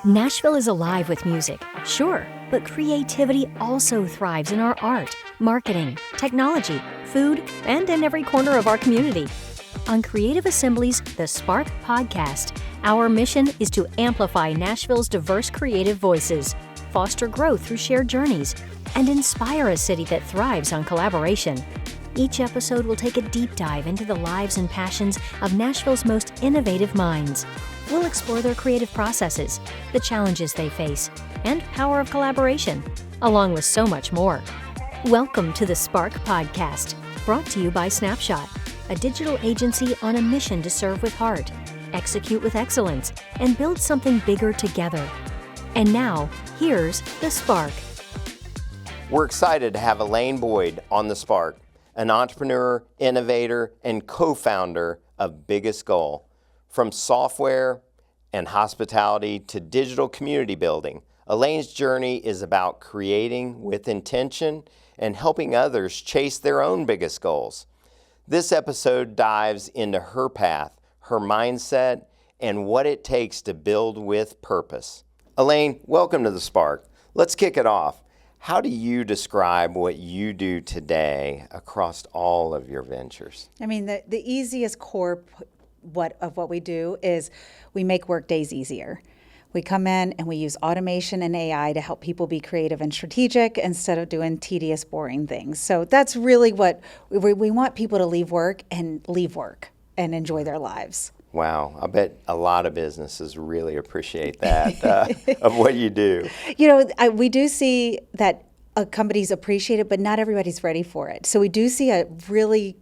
Nashville is alive with music, sure, but creativity also thrives in our art, marketing, technology, food, and in every corner of our community. On Creative Assembly's The Spark podcast, our mission is to amplify Nashville's diverse creative voices, foster growth through shared journeys, and inspire a city that thrives on collaboration. Each episode will take a deep dive into the lives and passions of Nashville's most innovative minds. We'll explore their creative processes, the challenges they face, and power of collaboration, along with so much more. Welcome to the Spark Podcast, brought to you by Snapshot, a digital agency on a mission to serve with heart, execute with excellence, and build something bigger together. And now, here's the Spark. We're excited to have Alane Boyd on the Spark, an entrepreneur, innovator, and co-founder of Biggest Goal. From software and hospitality to digital community building, Alane's journey is about creating with intention and helping others chase their own biggest goals. This episode dives into her path, her mindset, and what it takes to build with purpose. Alane, welcome to the Spark. Let's kick it off. How do you describe what you do today across all of your ventures? I mean, the easiest core of what we do is we make work days easier. We come in and we use automation and AI to help people be creative and strategic instead of doing tedious, boring things. So that's really what we want people to leave work and enjoy their lives. Wow, I bet a lot of businesses really appreciate that of what you do. You know, we do see that companies appreciate it, but not everybody's ready for it. So we do see a really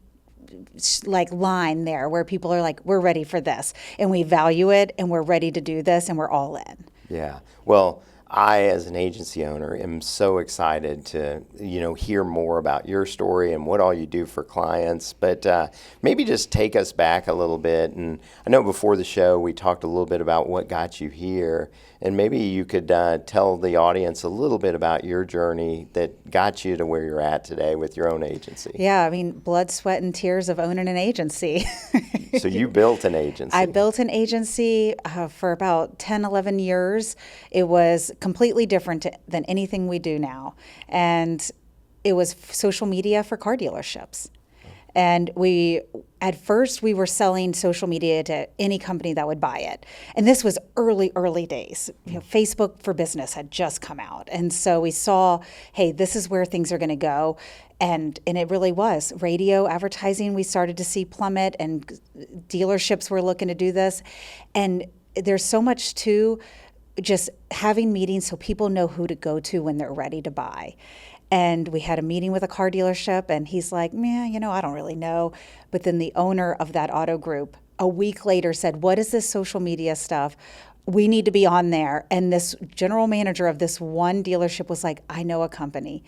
line there where people are like, we're ready for this and we value it and we're ready to do this and we're all in. Yeah. Well, I, as an agency owner, am so excited to, hear more about your story and what all you do for clients. But maybe just take us back a little bit. And I know before the show, we talked a little bit about what got you here. And maybe you could tell the audience a little bit about your journey that got you to where you're at today with your own agency. Yeah, I mean, blood, sweat, and tears of owning an agency. So you built an agency. I built an agency for about 10, 11 years. It was completely different than anything we do now. And it was social media for car dealerships. And at first we were selling social media to any company that would buy it. And this was early days. Facebook for Business had just come out. And so we saw, hey, this is where things are going to go. And it really was. Radio advertising, we started to see plummet, and dealerships were looking to do this. And there's so much to just having meetings so people know who to go to when they're ready to buy. And we had a meeting with a car dealership, and he's like, man, I don't really know. But then the owner of that auto group a week later said, what is this social media stuff? We need to be on there. And this general manager of this one dealership was like, I know a company.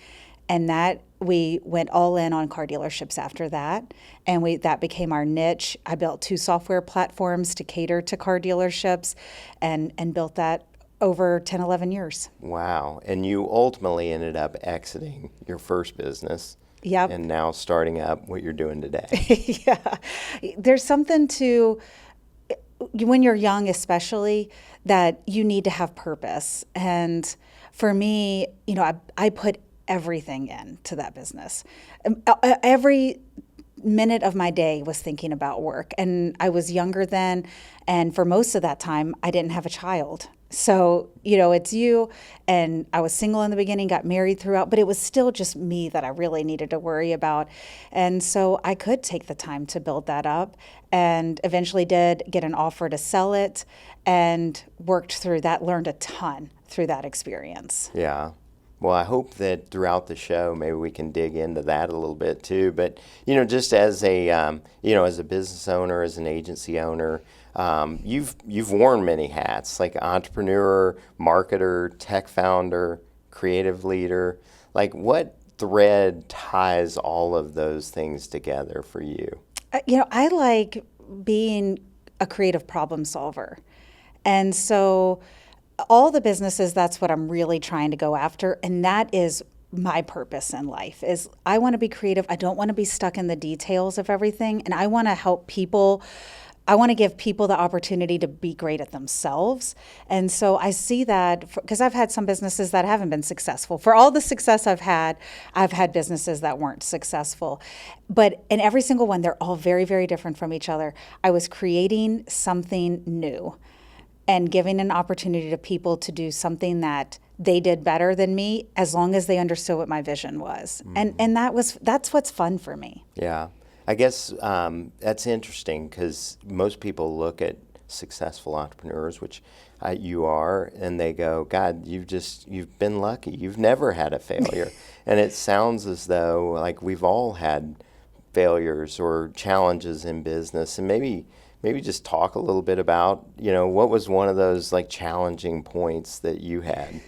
And that we went all in on car dealerships after that. And that became our niche. I built 2 software platforms to cater to car dealerships and built that over 10, 11 years. Wow. And you ultimately ended up exiting your first business. Yep. And now starting up what you're doing today. Yeah. There's something to, when you're young especially, that you need to have purpose. And for me, I put everything into that business. Every minute of my day was thinking about work. And I was younger then, and for most of that time, I didn't have a child. So, it's you, and I was single in the beginning, got married throughout, but it was still just me that I really needed to worry about. And so I could take the time to build that up, and eventually did get an offer to sell it, and worked through that, learned a ton through that experience. Yeah. Well, I hope that throughout the show, maybe we can dig into that a little bit too. But, just as as a business owner, as an agency owner, you've worn many hats, like entrepreneur, marketer, tech founder, creative leader. Like, what thread ties all of those things together for you? I like being a creative problem solver. And so all the businesses, that's what I'm really trying to go after. And that is my purpose in life, is I want to be creative. I don't want to be stuck in the details of everything. And I want to help people I want to give people the opportunity to be great at themselves. And so I see that because I've had some businesses that haven't been successful. For all the success I've had businesses that weren't successful. But in every single one, they're all very, very different from each other. I was creating something new and giving an opportunity to people to do something that they did better than me, as long as they understood what my vision was. And that's what's fun for me. Yeah. I guess that's interesting because most people look at successful entrepreneurs, which you are, and they go, God, you've been lucky. You've never had a failure. And it sounds as though like we've all had failures or challenges in business. And maybe just talk a little bit about, what was one of those like challenging points that you had?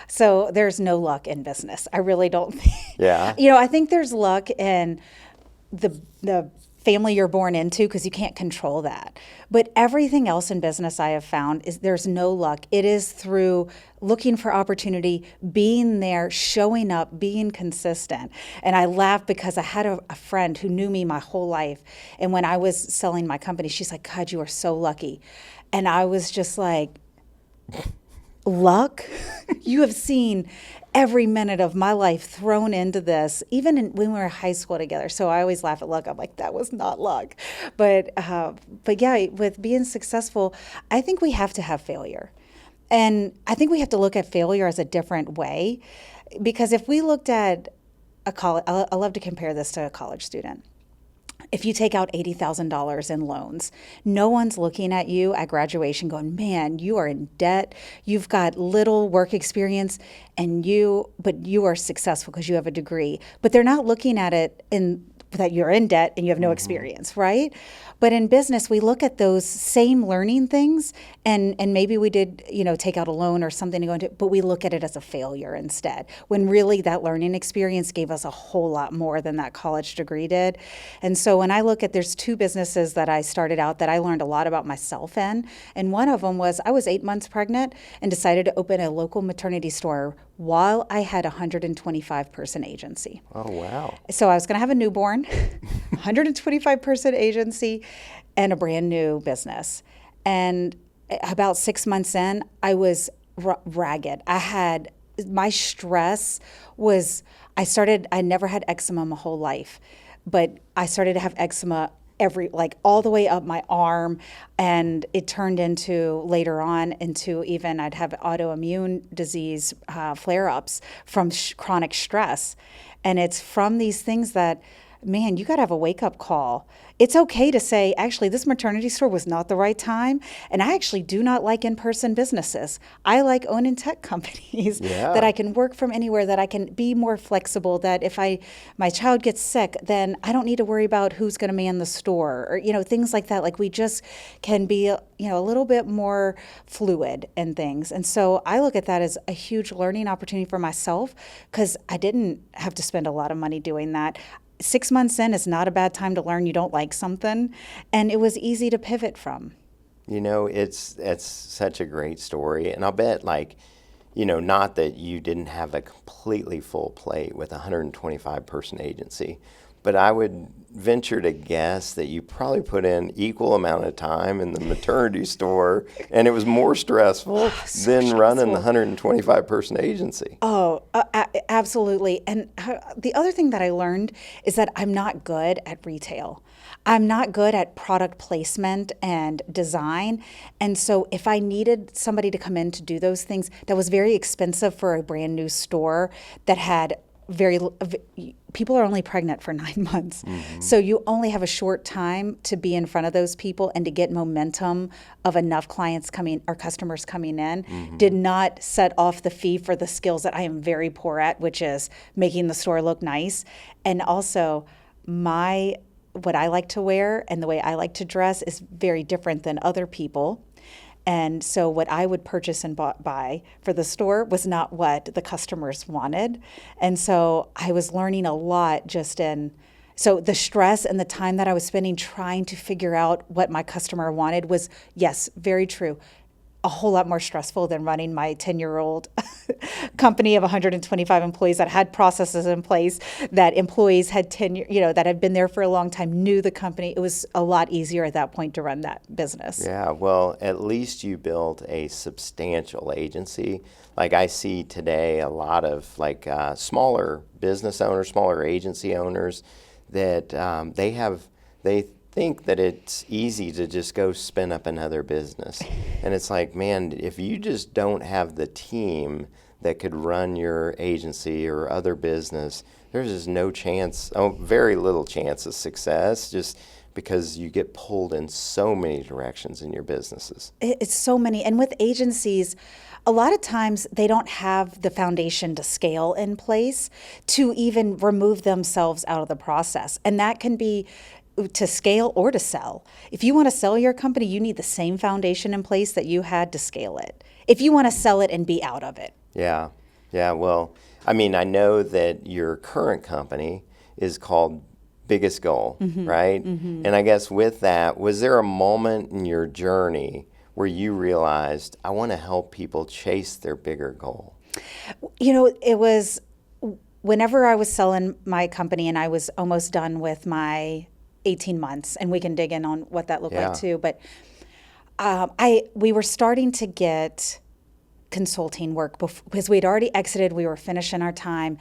So there's no luck in business. I really don't think. Yeah. I think there's luck in the family you're born into, because you can't control that. But everything else in business I have found is there's no luck. It is through looking for opportunity, being there, showing up, being consistent. And I laugh because I had a friend who knew me my whole life. And when I was selling my company, she's like, God, you are so lucky. And I was just like, luck? You have seen every minute of my life thrown into this, even when we were in high school together. So I always laugh at luck. I'm like, that was not luck. But yeah, with being successful, I think we have to have failure. And I think we have to look at failure as a different way. Because if we looked at a college, I love to compare this to a college student. If you take out $80,000 in loans, no one's looking at you at graduation going, man, you are in debt. You've got little work experience, but you are successful because you have a degree. But they're not looking at it that you're in debt and you have no experience, right? But in business, we look at those same learning things, and maybe we did, take out a loan or something to go into, but we look at it as a failure instead, when really that learning experience gave us a whole lot more than that college degree did. And so when I look at, there's two businesses that I started out that I learned a lot about myself in, and one of them was I was 8 months pregnant and decided to open a local maternity store while I had a 125-person agency. Oh, wow. So I was going to have a newborn, 125-person agency, and a brand new business. And about 6 months in, I was ragged. My stress was, I never had eczema my whole life, but I started to have eczema all the way up my arm, and it turned into later on into even I'd have autoimmune disease flare-ups from chronic stress. And it's from these things that, man, you got to have a wake-up call. It's okay to say, actually, this maternity store was not the right time, and I actually do not like in-person businesses. I like owning tech companies that I can work from anywhere, that I can be more flexible, that if my child gets sick, then I don't need to worry about who's going to man the store, or things like that. Like we just can be a little bit more fluid in things. And so I look at that as a huge learning opportunity for myself, because I didn't have to spend a lot of money doing that. 6 months in is not a bad time to learn you don't like something, and it was easy to pivot from. It's such a great story, and I'll bet not that you didn't have a completely full plate with a 125-person agency, but I would venture to guess that you probably put in equal amount of time in the maternity store, and it was more stressful than running the 125-person agency. Oh, absolutely. And the other thing that I learned is that I'm not good at retail. I'm not good at product placement and design. And so if I needed somebody to come in to do those things, that was very expensive for a brand new store that had people are only pregnant for 9 months. Mm-hmm. So you only have a short time to be in front of those people and to get momentum of enough clients coming or customers coming in. Mm-hmm. Did not set off the fee for the skills that I am very poor at, which is making the store look nice. And also what I like to wear and the way I like to dress is very different than other people. And so what I would purchase and buy for the store was not what the customers wanted. And so I was learning a lot so the stress and the time that I was spending trying to figure out what my customer wanted was, yes, very true. a whole lot more stressful than running my 10-year-old company of 125 employees that had processes in place, that employees had tenure, that had been there for a long time, knew the company. It was a lot easier at that point to run that business. Yeah, well, at least you built a substantial agency. Like I see today a lot of smaller business owners, smaller agency owners that they think that it's easy to just go spin up another business. And it's like, man, if you just don't have the team that could run your agency or other business, there's just no chance, very little chance of success, just because you get pulled in so many directions in your businesses. It's so many. And with agencies, a lot of times they don't have the foundation to scale in place to even remove themselves out of the process. And that can be to scale or to sell. If you want to sell your company, you need the same foundation in place that you had to scale it. If you want to sell it and be out of it. Yeah. Well, I mean, I know that your current company is called Biggest Goal, right? Mm-hmm. And I guess with that, was there a moment in your journey where you realized, I want to help people chase their bigger goal? It was whenever I was selling my company and I was almost done with my 18 months, and we can dig in on what that looked like too. But we were starting to get consulting work because we'd already exited. We were finishing our time,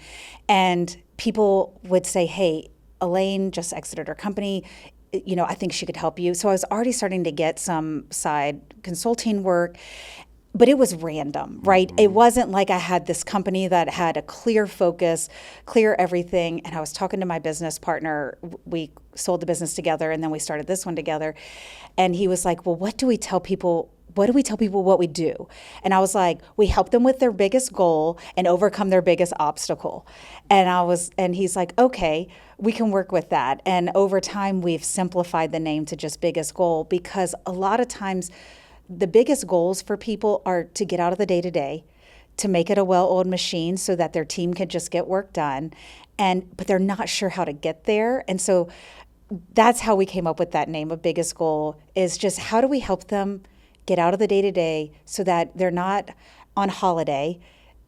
and people would say, "Hey, Alane just exited her company. I think she could help you." So I was already starting to get some side consulting work. But it was random, right? Mm-hmm. It wasn't like I had this company that had a clear focus, clear everything. And I was talking to my business partner. We sold the business together, and then we started this one together. And he was like, well, what do we tell people? What do we tell people what we do? And I was like, we help them with their biggest goal and overcome their biggest obstacle. And he's like, okay, we can work with that. And over time, we've simplified the name to just Biggest Goal, because a lot of times the biggest goals for people are to get out of the day-to-day, to make it a well-oiled machine so that their team can just get work done, but they're not sure how to get there. And so that's how we came up with that name of Biggest Goal, is just how do we help them get out of the day-to-day so that they're not on holiday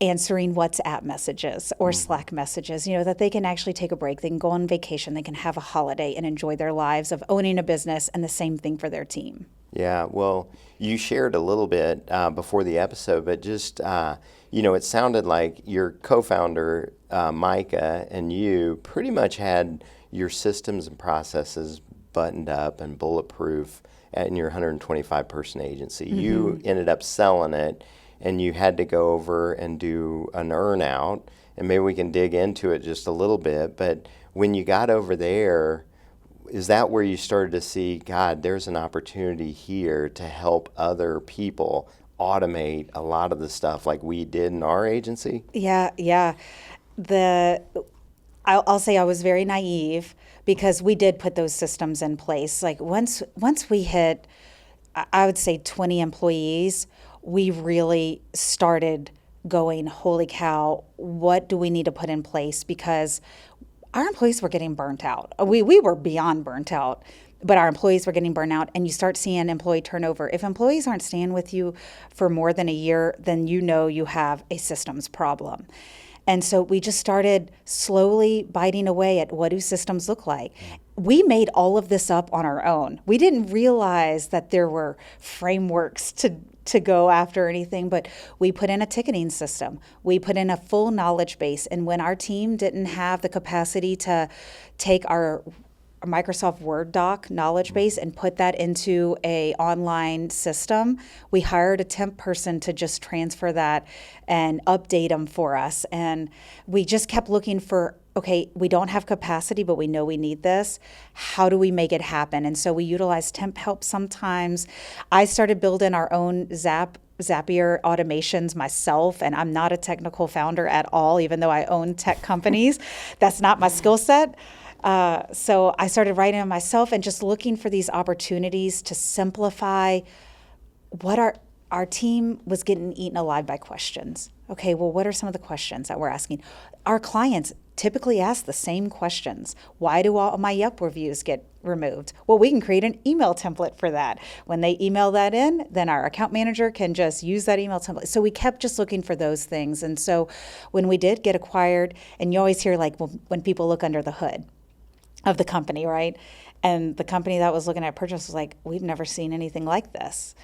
answering WhatsApp messages or Slack messages, that they can actually take a break, they can go on vacation, they can have a holiday and enjoy their lives of owning a business, and the same thing for their team. Yeah, well, you shared a little bit before the episode, but just, it sounded like your co-founder, Micah, and you pretty much had your systems and processes buttoned up and bulletproof in your 125-person agency. Mm-hmm. You ended up selling it, and you had to go over and do an earn-out, and maybe we can dig into it just a little bit, but when you got over there, is that where you started to see, God, there's an opportunity here to help other people automate a lot of the stuff like we did in our agency? Yeah. I'll say I was very naive, because we did put those systems in place. Like once we hit, I would say 20 employees, we really started going, holy cow, what do we need to put in place? Because our employees were getting burnt out. We were beyond burnt out, but our employees were getting burnt out, and you start seeing employee turnover. If employees aren't staying with you for more than a year, then you have a systems problem. And so we just started slowly biting away at what do systems look like. We made all of this up on our own. We didn't realize that there were frameworks to go after anything, but we put in a ticketing system. We put in a full knowledge base. And when our team didn't have the capacity to take our Microsoft Word doc knowledge base and put that into a online system, we hired a temp person to just transfer that and update them for us. And we just kept looking for, okay, we don't have capacity, but we know we need this. How do we make it happen? And so we utilize temp help sometimes. I started building our own Zapier automations myself, and I'm not a technical founder at all, even though I own tech companies. That's not my skill set. So I started writing them myself and just looking for these opportunities to simplify what our team was getting eaten alive by questions. Okay, well, what are some of the questions that we're asking? Our clients, typically ask the same questions. Why do all my Yelp reviews get removed? Well, we can create an email template for that. When they email that in, then our account manager can just use that email template. So we kept just looking for those things. And so when we did get acquired, and you always hear like when people look under the hood of the company, right? And the company that was looking at purchase was like, we've never seen anything like this.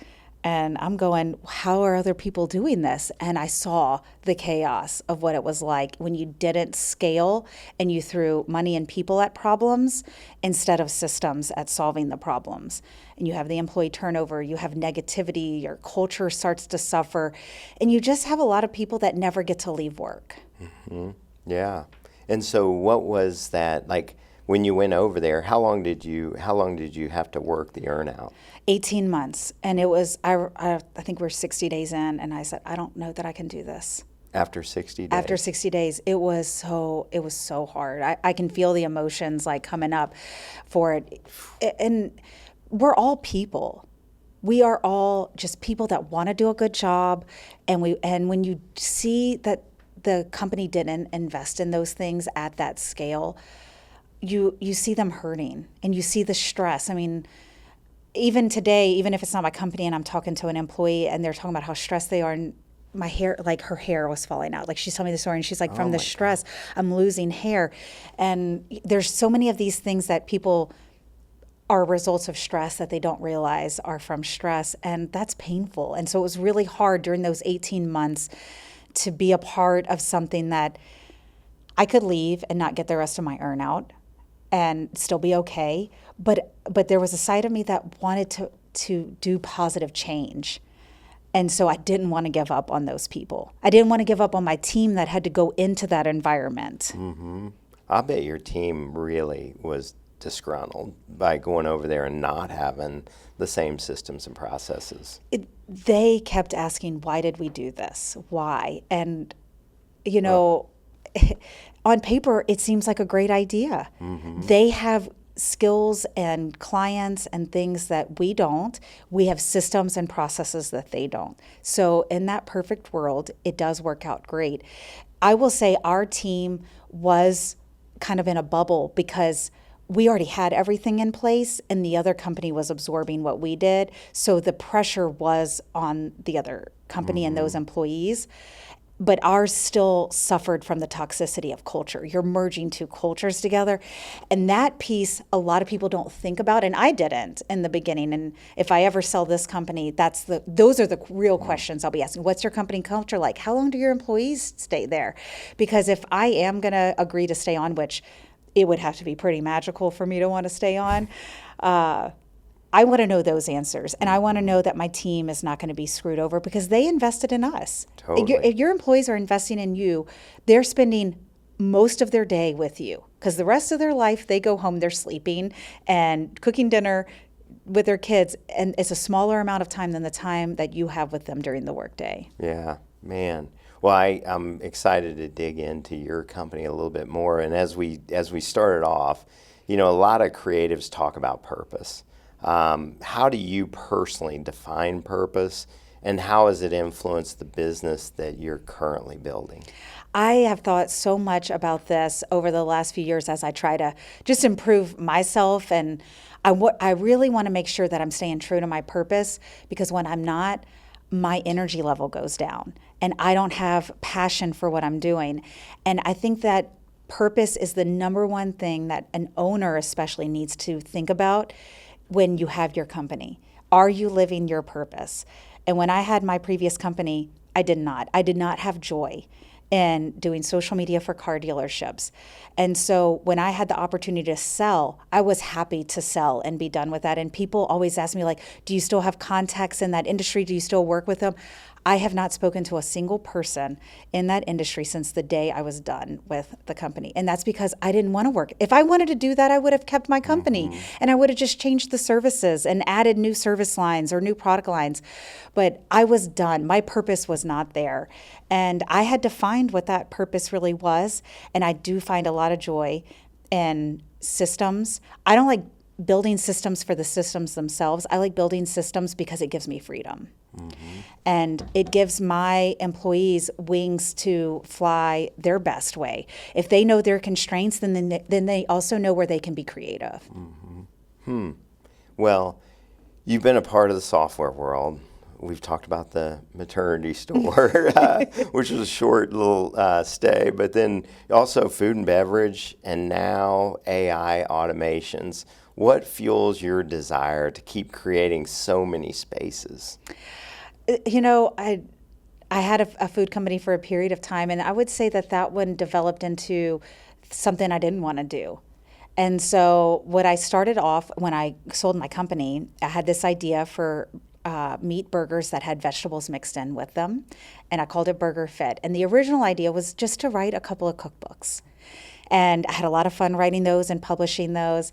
And I'm going, how are other people doing this? And I saw the chaos of what it was like when you didn't scale and you threw money and people at problems instead of systems at solving the problems. And you have the employee turnover, you have negativity, your culture starts to suffer, and you just have a lot of people that never get to leave work. Mm-hmm. Yeah. And so what was that like? When you went over there, how long did you have to work the earnout? 18 months. And it was, I think we're 60 days in, and I said, I don't know that I can do this. After 60 days? After 60 days, it was so hard. I can feel the emotions like coming up for it. And we're all people. We are all just people that want to do a good job. And when you see that the company didn't invest in those things at that scale, you see them hurting and you see the stress. I mean, even today, even if it's not my company and I'm talking to an employee and they're talking about how stressed they are, and my hair, like her hair was falling out. Like she's telling me the story and she's like, from the stress, I'm losing hair. And there's so many of these things that people are results of stress that they don't realize are from stress. And that's painful. And so it was really hard during those 18 months to be a part of something that I could leave and not get the rest of my earnout and still be okay. But there was a side of me that wanted to do positive change. And so I didn't want to give up on those people. I didn't want to give up on my team that had to go into that environment. Mm-hmm. I bet your team really was disgruntled by going over there and not having the same systems and processes. They kept asking, why did we do this? Why? And, you know, on paper, it seems like a great idea. Mm-hmm. They have skills and clients and things that we don't. We have systems and processes that they don't. So in that perfect world, it does work out great. I will say our team was kind of in a bubble because we already had everything in place and the other company was absorbing what we did. So the pressure was on the other company and those employees. But ours still suffered from the toxicity of culture. You're merging two cultures together. And that piece, a lot of people don't think about, and I didn't in the beginning. And if I ever sell this company, those are the real questions I'll be asking. What's your company culture like? How long do your employees stay there? Because if I am going to agree to stay on, which it would have to be pretty magical for me to want to stay on, I want to know those answers, and I want to know that my team is not going to be screwed over because they invested in us. Totally. If your employees are investing in you, they're spending most of their day with you because the rest of their life, they go home, they're sleeping and cooking dinner with their kids, and it's a smaller amount of time than the time that you have with them during the workday. Yeah, man. Well, I'm excited to dig into your company a little bit more, and as we started off, you know, a lot of creatives talk about purpose. How do you personally define purpose, and how has it influenced the business that you're currently building? I have thought so much about this over the last few years as I try to just improve myself, and I really want to make sure that I'm staying true to my purpose, because when I'm not, my energy level goes down and I don't have passion for what I'm doing. And I think that purpose is the number one thing that an owner especially needs to think about when you have your company. Are you living your purpose? And when I had my previous company, I did not. I did not have joy in doing social media for car dealerships. And so when I had the opportunity to sell, I was happy to sell and be done with that. And people always ask me, like, do you still have contacts in that industry? Do you still work with them? I have not spoken to a single person in that industry since the day I was done with the company. And that's because I didn't want to work. If I wanted to do that, I would have kept my company and I would have just changed the services and added new service lines or new product lines. But I was done. My purpose was not there. And I had to find what that purpose really was. And I do find a lot of joy in systems. I don't like building systems for the systems themselves. I like building systems because it gives me freedom. And it gives my employees wings to fly their best way. If they know their constraints, then they also know where they can be creative. Well, you've been a part of the software world. We've talked about the maternity store, which was a short little stay, but then also food and beverage, and now AI automations. What fuels your desire to keep creating so many spaces? You know, I had a food company for a period of time, and I would say that one developed into something I didn't want to do. And so what I started off when I sold my company, I had this idea for meat burgers that had vegetables mixed in with them, and I called it Burger Fit. And the original idea was just to write a couple of cookbooks. And I had a lot of fun writing those and publishing those.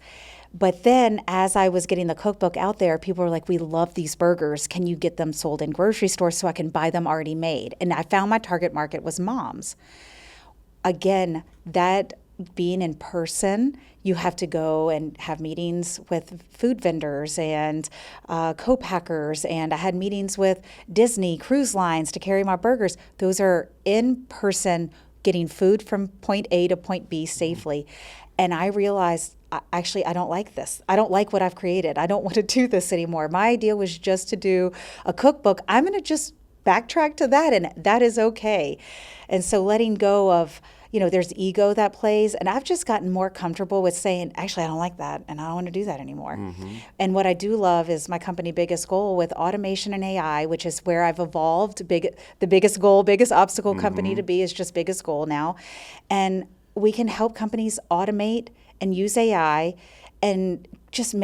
But then as I was getting the cookbook out there, people were like, we love these burgers. Can you get them sold in grocery stores so I can buy them already made? And I found my target market was moms. Again, that being in person, you have to go and have meetings with food vendors and co-packers. And I had meetings with Disney Cruise Lines to carry my burgers. Those are in person, getting food from point A to point B safely. And I realized, actually, I don't like this. I don't like what I've created. I don't want to do this anymore. My idea was just to do a cookbook. I'm going to just backtrack to that, and that is okay. And so letting go of, there's ego that plays, and I've just gotten more comfortable with saying, actually, I don't like that, and I don't want to do that anymore. And what I do love is my company Biggest Goal with automation and AI, which is where I've evolved. The biggest goal, biggest obstacle company to be is just Biggest Goal now. And we can help companies automate and use AI and just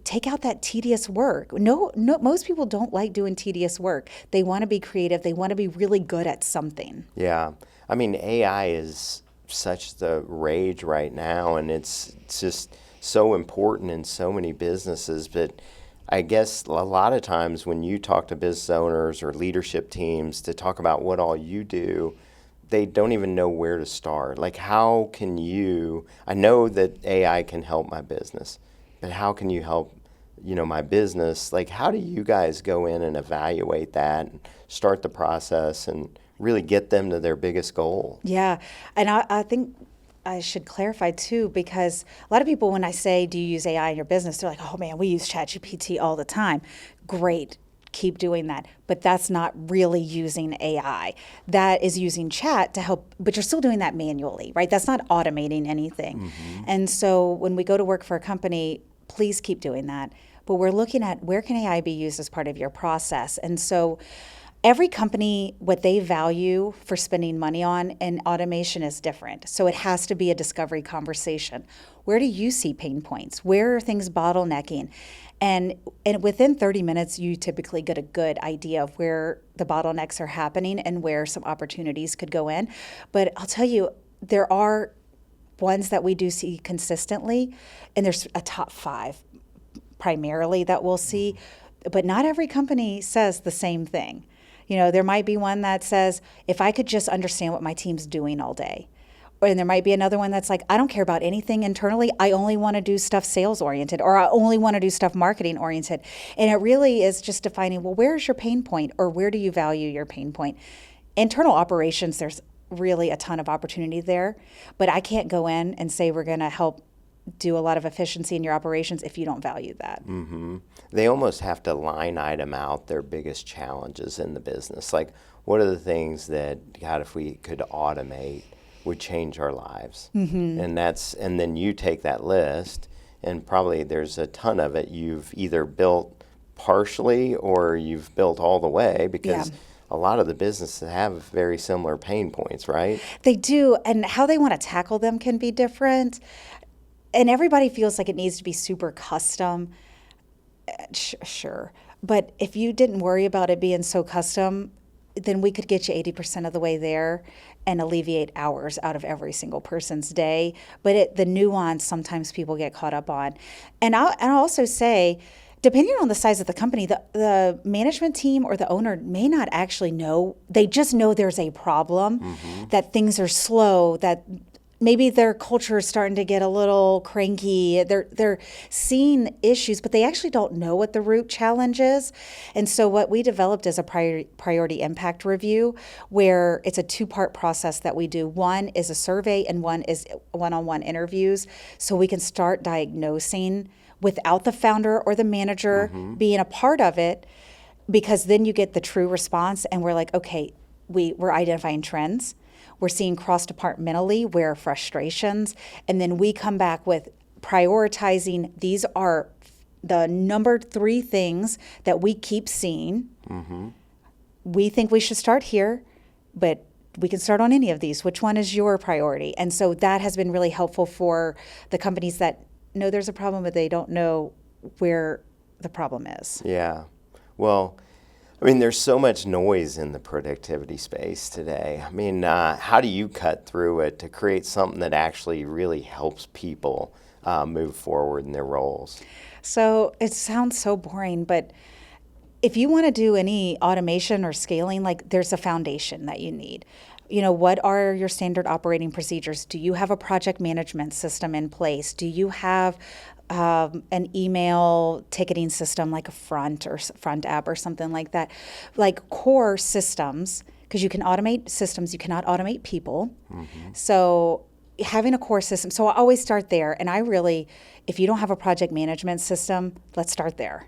take out that tedious work. No, most people don't like doing tedious work. They want to be creative. They want to be really good at something. Yeah. I mean, AI is such the rage right now, and it's just so important in so many businesses. But I guess a lot of times when you talk to business owners or leadership teams to talk about what all you do, they don't even know where to start. Like, how can I know that AI can help my business, but how can you help, my business? Like, how do you guys go in and evaluate that and start the process and really get them to their biggest goal? Yeah. And I think I should clarify too, because a lot of people, when I say, do you use AI in your business? They're like, oh man, we use ChatGPT all the time. Great. Keep doing that. But that's not really using AI. That is using chat to help, but you're still doing that manually, right? That's not automating anything. And so when we go to work for a company, please keep doing that. But we're looking at where can AI be used as part of your process. And so every company, what they value for spending money on in automation is different. So it has to be a discovery conversation. Where do you see pain points? Where are things bottlenecking? And within 30 minutes, you typically get a good idea of where the bottlenecks are happening and where some opportunities could go in. But I'll tell you, there are ones that we do see consistently, and there's a top 5 primarily that we'll see, but not every company says the same thing. There might be one that says, if I could just understand what my team's doing all day. And there might be another one that's like, I don't care about anything internally. I only want to do stuff sales oriented, or I only want to do stuff marketing oriented. And it really is just defining, well, where's your pain point, or where do you value your pain point? Internal operations, there's really a ton of opportunity there, but I can't go in and say we're going to help do a lot of efficiency in your operations if you don't value that. They almost have to line item out their biggest challenges in the business. Like, what are the things that, God, if we could automate, would change our lives? And then you take that list, and probably there's a ton of it you've either built partially or you've built all the way, because a lot of the businesses have very similar pain points, right? They do, and how they want to tackle them can be different. And everybody feels like it needs to be super custom. Sure. But if you didn't worry about it being so custom, then we could get you 80% of the way there and alleviate hours out of every single person's day. But the nuance, sometimes people get caught up on. And I'll also say, depending on the size of the company, the management team or the owner may not actually know. They just know there's a problem, that things are slow, that maybe their culture is starting to get a little cranky. They're seeing issues, but they actually don't know what the root challenge is. And so what we developed is a priority impact review, where it's a 2-part process that we do. One is a survey and one is one-on-one interviews, so we can start diagnosing without the founder or the manager being a part of it, because then you get the true response, and we're like, okay, we're identifying trends. We're seeing cross-departmentally where frustrations, and then we come back with prioritizing. These are the number 3 things that we keep seeing. We think we should start here, but we can start on any of these. Which one is your priority? And so that has been really helpful for the companies that know there's a problem, but they don't know where the problem is. Yeah. Well, I mean, there's so much noise in the productivity space today. I mean, how do you cut through it to create something that actually really helps people move forward in their roles? So it sounds so boring, but if you want to do any automation or scaling, like, there's a foundation that you need. What are your standard operating procedures? Do you have a project management system in place? Do you have an email ticketing system like a front app or something like that? Like core systems, because you can automate systems, you cannot automate people. So having a core system. So I always start there. And if you don't have a project management system, let's start there.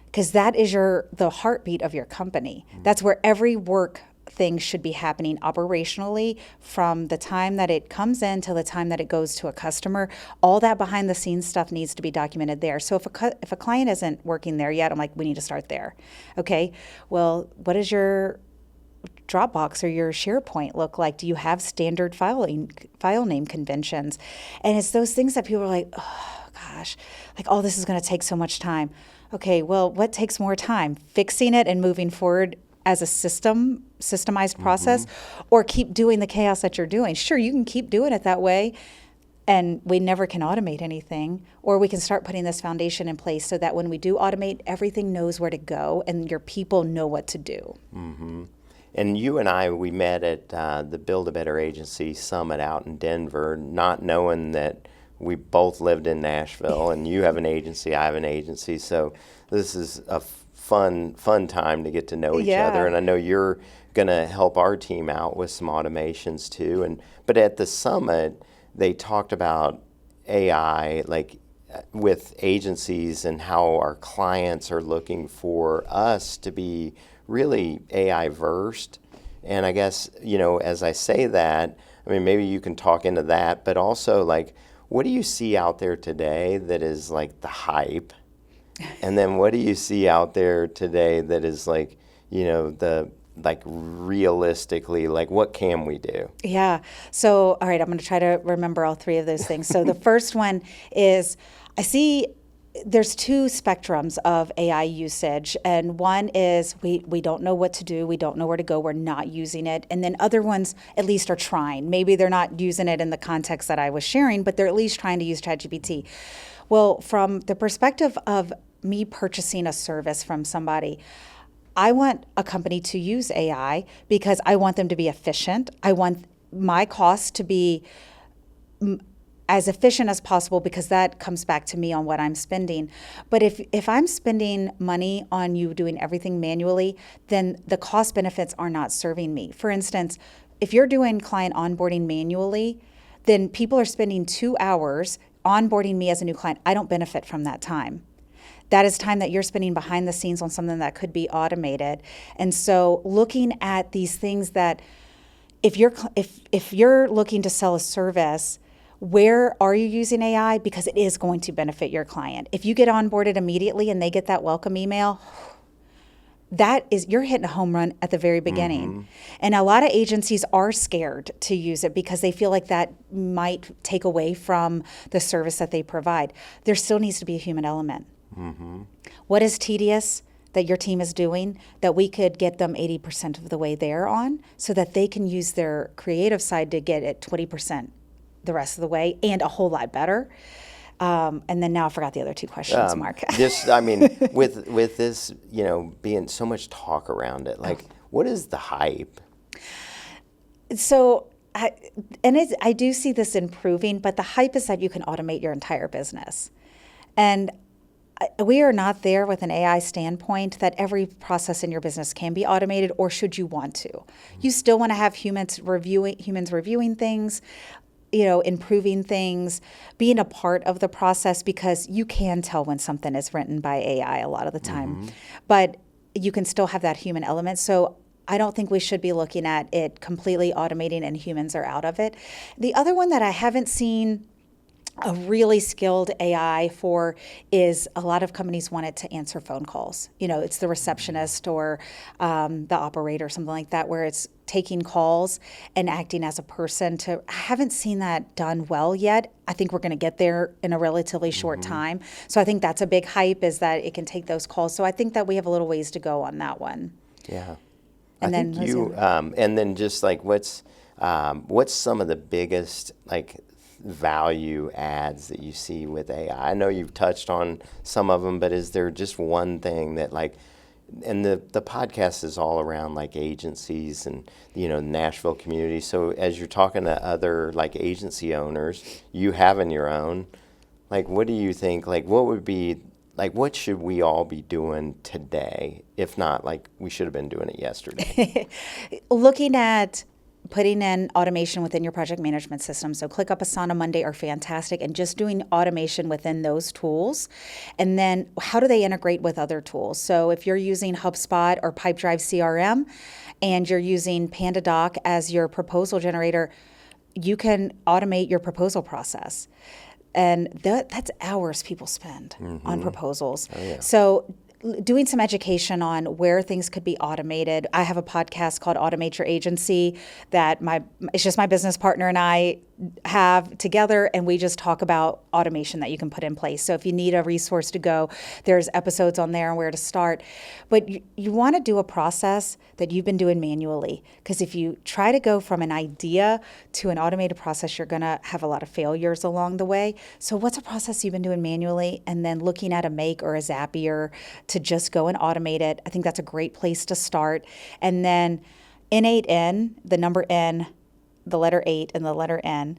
Because that is the heartbeat of your company. That's where every work thing should be happening operationally, from the time that it comes in till the time that it goes to a customer. All that behind the scenes stuff needs to be documented there. So if a client isn't working there yet, I'm like, we need to start there. Okay, well, what does your Dropbox or your SharePoint look like? Do you have standard file name conventions? And it's those things that people are like, oh gosh, like, oh, this is going to take so much time. Okay, well, what takes more time? Fixing it and moving forward as a systemized process, or keep doing the chaos that you're doing? Sure, you can keep doing it that way, and we never can automate anything, or we can start putting this foundation in place so that when we do automate, everything knows where to go and your people know what to do. And you and we met at the Build a Better Agency Summit out in Denver, not knowing that we both lived in Nashville, and you have an agency, I have an agency, so this is a fun time to get to know each other. And I know you're going to help our team out with some automations too. But at the summit, they talked about AI, like with agencies, and how our clients are looking for us to be really AI versed. And I guess, as I say that, I mean, maybe you can talk into that, but also, like, what do you see out there today that is like the hype? And then what do you see out there today that is like, realistically, like, what can we do? Yeah. So, all right, I'm going to try to remember all 3 of those things. So the first one is, I see there's 2 spectrums of AI usage. And one is we don't know what to do. We don't know where to go. We're not using it. And then other ones at least are trying. Maybe they're not using it in the context that I was sharing, but they're at least trying to use ChatGPT. Well, from the perspective of me purchasing a service from somebody, I want a company to use AI because I want them to be efficient. I want my costs to be as efficient as possible, because that comes back to me on what I'm spending. But if I'm spending money on you doing everything manually, then the cost benefits are not serving me. For instance, if you're doing client onboarding manually, then people are spending 2 hours onboarding me as a new client. I don't benefit from that time. That is time that you're spending behind the scenes on something that could be automated. And so looking at these things that if you're looking to sell a service, where are you using AI? Because it is going to benefit your client. If you get onboarded immediately and they get that welcome email, you're hitting a home run at the very beginning. And a lot of agencies are scared to use it because they feel like that might take away from the service that they provide. There still needs to be a human element. What is tedious that your team is doing that we could get them 80% of the way there on, so that they can use their creative side to get it 20% the rest of the way and a whole lot better? And then now I forgot the other 2 questions, Mark. With this, being so much talk around it, like, what is the hype? So I do see this improving, but the hype is that you can automate your entire business. And we are not there with an AI standpoint that every process in your business can be automated, or should you want to. You still want to have humans reviewing things, improving things, being a part of the process, because you can tell when something is written by AI a lot of the time. But you can still have that human element. So I don't think we should be looking at it completely automating and humans are out of it. The other one that I haven't seen a really skilled AI for is a lot of companies want it to answer phone calls. It's the receptionist or the operator, something like that, where it's taking calls and acting as a person. I haven't seen that done well yet. I think we're going to get there in a relatively short time. So I think that's a big hype, is that it can take those calls. So I think that we have a little ways to go on that one. Yeah. And I think you, and then just like what's some of the biggest value adds that you see with AI? I know you've touched on some of them, but is there just one thing that and the podcast is all around agencies and Nashville community. So as you're talking to other agency owners, you having your own, what do you think? What would be what should we all be doing today? If not, we should have been doing it yesterday. Looking at putting in automation within your project management system. So ClickUp, Asana, Monday are fantastic, and just doing automation within those tools. And then how do they integrate with other tools? So if you're using HubSpot or Pipedrive CRM and you're using PandaDoc as your proposal generator, you can automate your proposal process. And that's hours people spend on proposals. Oh, yeah. So doing some education on where things could be automated. I have a podcast called Automate Your Agency that it's just my business partner and I have together, and we just talk about automation that you can put in place. So if you need a resource to go, there's episodes on there and where to start. But you want to do a process that you've been doing manually, because if you try to go from an idea to an automated process, you're going to have a lot of failures along the way. So what's a process you've been doing manually, and then looking at a Make or a Zapier to just go and automate it? I think that's a great place to start. And then N8N, the number N, the letter 8 and the letter N,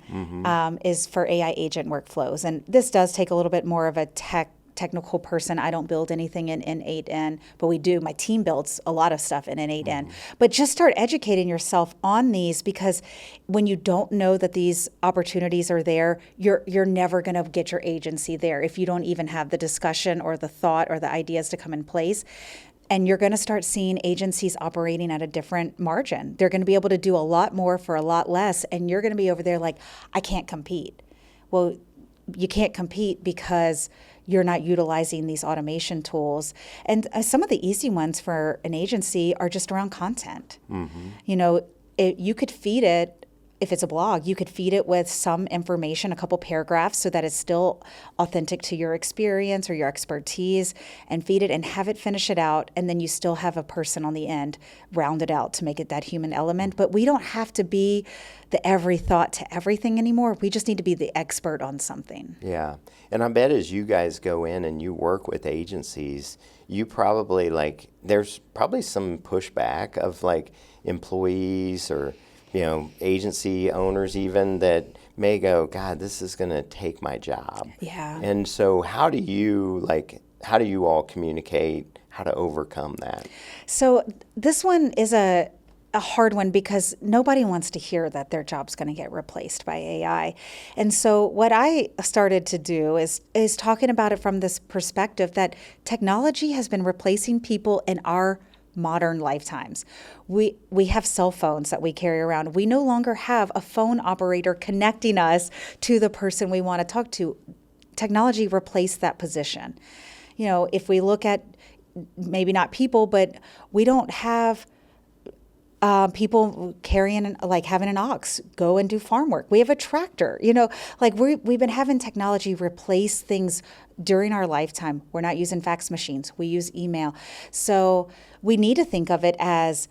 is for AI agent workflows. And this does take a little bit more of a technical person. I don't build anything in N8N, but we do. My team builds a lot of stuff in N8N. But just start educating yourself on these, because when you don't know that these opportunities are there, you're never going to get your agency there if you don't even have the discussion or the thought or the ideas to come in place. And you're going to start seeing agencies operating at a different margin. They're going to be able to do a lot more for a lot less, and you're going to be over there I can't compete. Well, you can't compete because you're not utilizing these automation tools. And some of the easy ones for an agency are just around content. You could feed it. If it's a blog, you could feed it with some information, a couple paragraphs, so that it's still authentic to your experience or your expertise, and feed it and have it finish it out. And then you still have a person on the end round it out to make it that human element. But we don't have to be the every thought to everything anymore. We just need to be the expert on something. Yeah. And I bet as you guys go in and you work with agencies, you probably there's probably some pushback of employees or agency owners even that may go, God, this is going to take my job. Yeah. And so how do you all communicate how to overcome that? So this one is a hard one, because nobody wants to hear that their job's going to get replaced by AI. And so what I started to do is talking about it from this perspective that technology has been replacing people in our modern lifetimes. We have cell phones that we carry around. We no longer have a phone operator connecting us to the person we want to talk to. Technology replaced that position. If we look at maybe not people, but we don't have people carrying, having an ox go and do farm work. We have a tractor, we've been having technology replace things during our lifetime. We're not using fax machines. We use email. So we need to think of it as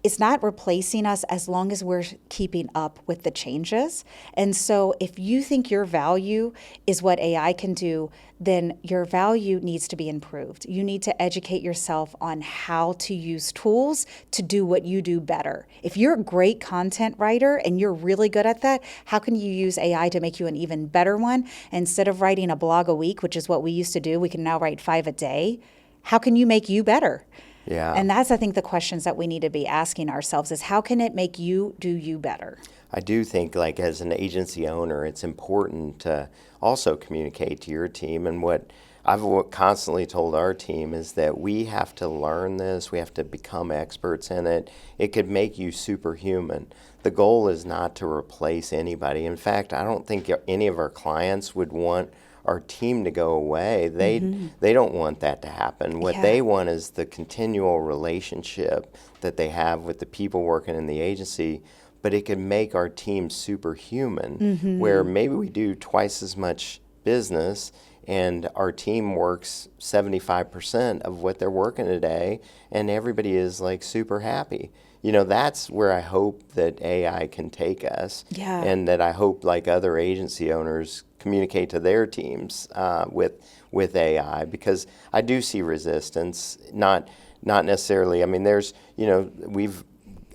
it's not replacing us as long as we're keeping up with the changes. And so if you think your value is what AI can do, then your value needs to be improved. You need to educate yourself on how to use tools to do what you do better. If you're a great content writer and you're really good at that, how can you use AI to make you an even better one? Instead of writing a blog a week, which is what we used to do, we can now write 5 a day. How can you make you better? Yeah. And that's, I think, the questions that we need to be asking ourselves is how can it make you do you better? I do think, like, as an agency owner, it's important to also communicate to your team. And what I've constantly told our team is that we have to learn this. We have to become experts in it. It could make you superhuman. The goal is not to replace anybody. In fact, I don't think any of our clients would want our team to go away. They don't want that to happen. What they want is the continual relationship that they have with the people working in the agency, but it can make our team superhuman, where maybe we do twice as much business and our team works 75% of what they're working today, and everybody is like super happy. You know, that's where I hope that AI can take us, and that I hope, like, other agency owners communicate to their teams with AI, because I do see resistance, not necessarily. I mean, there's, you know, we've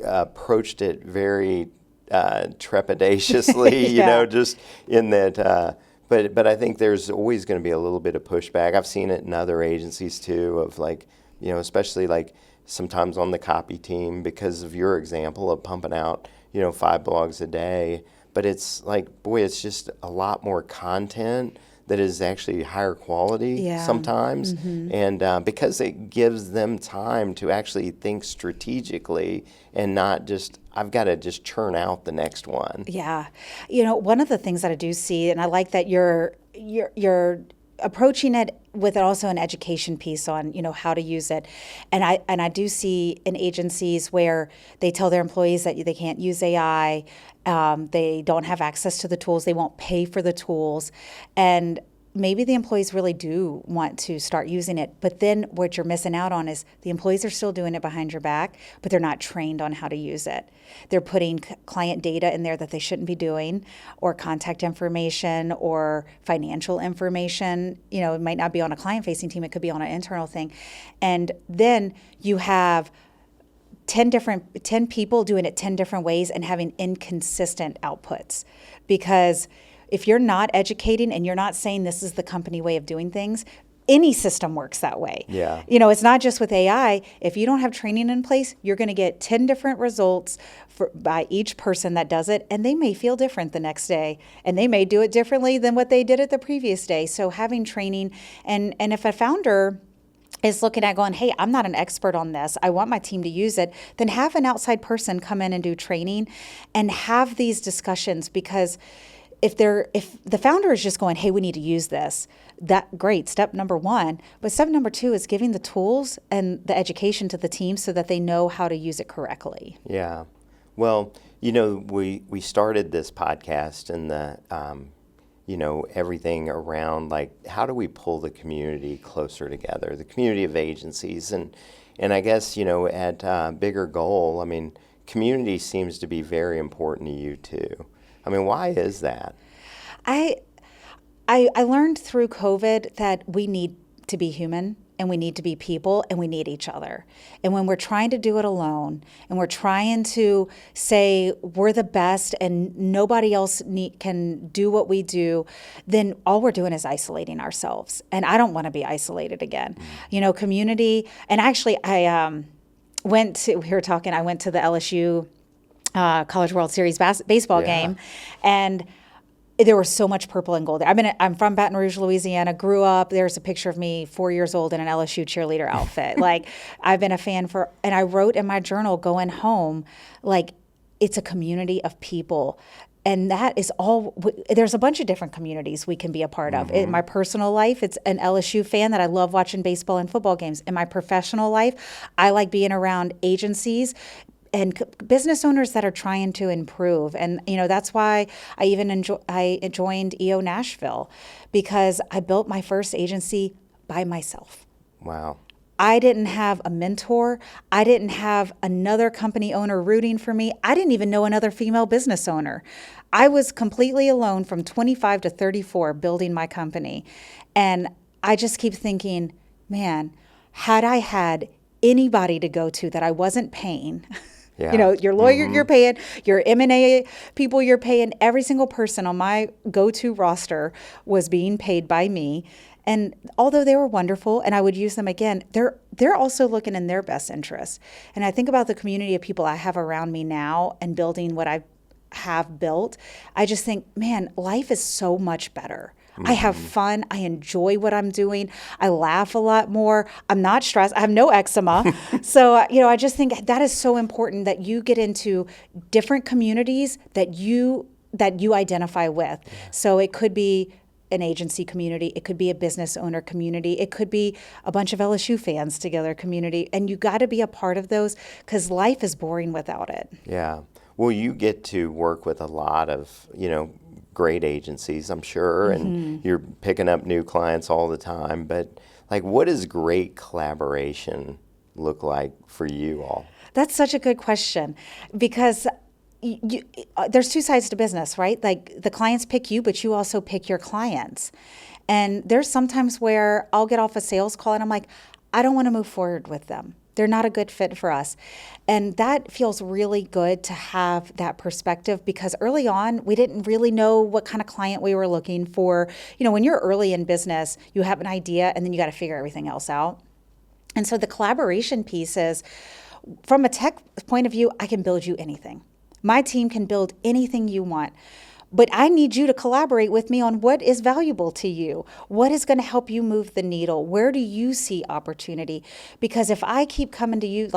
approached it very trepidatiously, you know, just in that. But I think there's always going to be a little bit of pushback. I've seen it in other agencies too, of, like, you know, especially like sometimes on the copy team, because of your example of pumping out, you know, 5 blogs a day. But it's like, boy, it's just a lot more content that is actually higher quality sometimes. And because it gives them time to actually think strategically and not just, I've got to just churn out the next one. Yeah. You know, one of the things that I do see, and I like that you're approaching it with also an education piece on, you know, how to use it. And I do see in agencies where they tell their employees that they can't use AI, they don't have access to the tools, they won't pay for the tools. And maybe the employees really do want to start using it, but then what you're missing out on is the employees are still doing it behind your back, but they're not trained on how to use it. They're putting client data in there that they shouldn't be doing, or contact information or financial information. You know, it might not be on a client-facing team, it could be on an internal thing. And then you have 10 people doing it 10 different ways and having inconsistent outputs. Because if you're not educating and you're not saying this is the company way of doing things, any system works that way. Yeah. You know, it's not just with AI. If you don't have training in place, you're going to get 10 different results by each person that does it, and they may feel different the next day, and they may do it differently than what they did it the previous day. So having training, and if a founder is looking at going, hey, I'm not an expert on this, I want my team to use it, then have an outside person come in and do training and have these discussions. Because if the founder is just going, hey, we need to use this, that great, step number 1. But step number 2 is giving the tools and the education to the team so that they know how to use it correctly. Yeah. Well, you know, we started this podcast and the, you know, everything around, like, how do we pull the community closer together, the community of agencies. And I guess, you know, at Bigger Goal, I mean, community seems to be very important to you too. I mean, why is that? I learned through COVID that we need to be human, and we need to be people, and we need each other. And when we're trying to do it alone, and we're trying to say we're the best and nobody else can do what we do, then all we're doing is isolating ourselves. And I don't want to be isolated again. You know, community, and actually I went to the LSU College World Series baseball game, and there was so much purple and gold there. I'm from Baton Rouge, Louisiana, grew up. There's a picture of me 4 years old in an LSU cheerleader outfit. Like, I've been a fan and I wrote in my journal going home, like, it's a community of people. And that is all, there's a bunch of different communities we can be a part of. In my personal life, it's an LSU fan that I love watching baseball and football games. In my professional life, I like being around agencies and business owners that are trying to improve. And, you know, that's why I joined EO Nashville, because I built my first agency by myself. Wow. I didn't have a mentor. I didn't have another company owner rooting for me. I didn't even know another female business owner. I was completely alone from 25 to 34 building my company. And I just keep thinking, man, had I had anybody to go to that I wasn't paying, Yeah. Your lawyer you're paying, your M&A people you're paying, every single person on my go-to roster was being paid by me. And although they were wonderful and I would use them again, they're also looking in their best interest. And I think about the community of people I have around me now and building what I have built. I just think, man, life is so much better. I have fun. I enjoy what I'm doing. I laugh a lot more. I'm not stressed. I have no eczema. So, I just think that is so important that you get into different communities that you identify with. Yeah. So it could be an agency community. It could be a business owner community. It could be a bunch of LSU fans together community. And you got to be a part of those because life is boring without it. Yeah. Well, you get to work with a lot of, great agencies, I'm sure, and you're picking up new clients all the time. But what does great collaboration look like for you all? That's such a good question because there's two sides to business, right? The clients pick you, but you also pick your clients. And there's sometimes where I'll get off a sales call and I'm like, I don't want to move forward with them. They're not a good fit for us. And that feels really good to have that perspective because early on, we didn't really know what kind of client we were looking for. When you're early in business, you have an idea and then you got to figure everything else out. And so the collaboration piece is, from a tech point of view, I can build you anything. My team can build anything you want. But I need you to collaborate with me on what is valuable to you. What is going to help you move the needle? Where do you see opportunity? Because if I keep coming to you